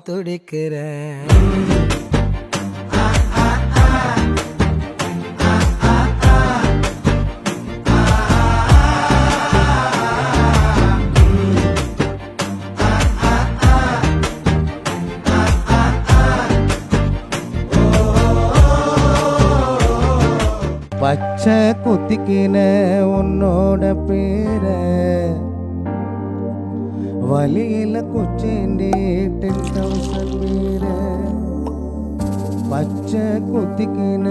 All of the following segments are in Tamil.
துடிக்கிறேன். பச்சை குத்திக்கின உன்னோட பேர வலியில குச்சேண்டி 10,000 பேர. பச்சை குத்திக்கின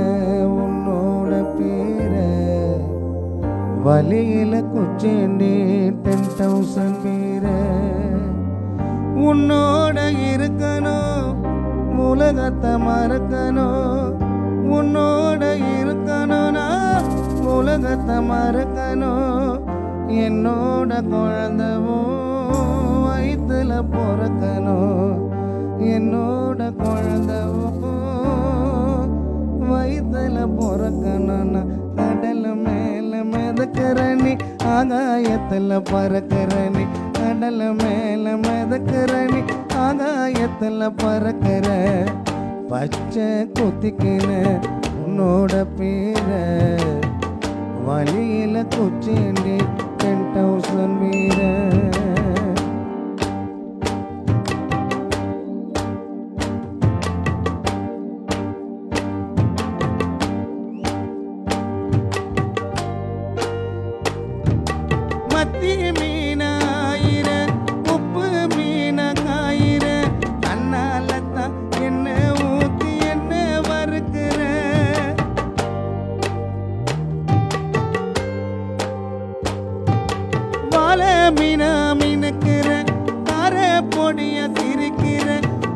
உன்னோட பேர வலியில குச்சேண்டி 10,000 பேர. உன்னோட இருக்கணும் உலகத்தை மறக்கணும், உன்னோட இருக்கணும்னா உலகத்தை மறக்கணும். என்னோட குழந்தவும் வயிற்றுல பிறக்கணும், என்னோட குழந்தவும் வயிற்றுல பிறக்கணும்னா கடல் மேல மிதக்கிற நீ ஆகாயத்தில் பறக்கிற நீ, கடல் மேல மிதக்கிற நீ ஆகாயத்தில் பறக்கிற. பச்சை குத்திக்கின உன்னோட பேர வலியில குச்சேண்டி 10,000 பேர. மத்தி மீனாயிர உப்பு மீன காயிர கண்ணாலத்தான் என்ன ஊத்தி என்ன வறுக்கிற. வாழ மீனா மினுக்கிற கார பொடிய திரிக்கிற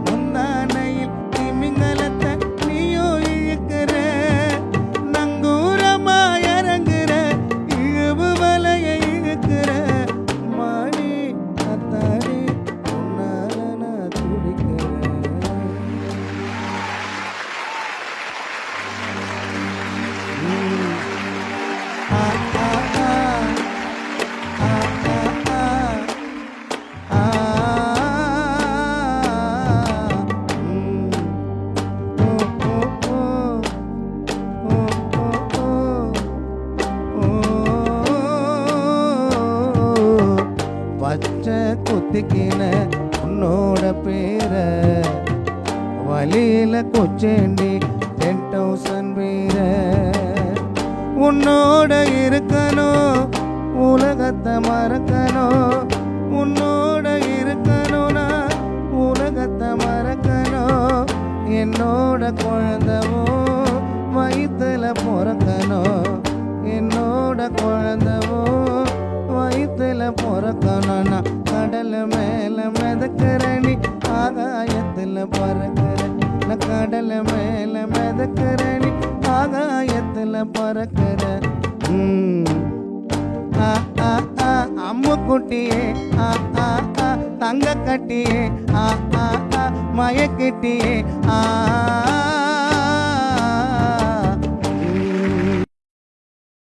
முந்தானையில் திமிங்கலத்தை நீயோ இழுக்கிற. நங்கூரமா இறங்குற இழுவு வலைய இழுக்கிற. மாடி அத்தாடி உன்னால நான் துடிக்கிறேன். ஆ ஆ ஆ ஆ ஆ ஆ பச்சை குத்திக்கின உன்னோட பேர வலியில குச்சேண்டி 10,000 பேர. உன்னோட இருக்கணும் உலகத்தை மறக்கணும், உன்னோட இருக்கணும்னா உலகத்தை மறக்கணும். என்னோட குழந்தவும் வயிற்றுல பிறக்கணும், என்னோட குழந்தவும் வயிற்றுல பிறக்கணும்னா கடல் மேல மிதக்கிற நீ ஆகாயத்தில் பறக்கிற. கடல் மேல மிதக்கிற நீ ஆகாயத்தில் பறக்கிற. அம்மு குட்டியே ஆ ஆ ஆ தங்க கட்டியே ஆ ஆ ஆ மயக்கிட்டியே ஆ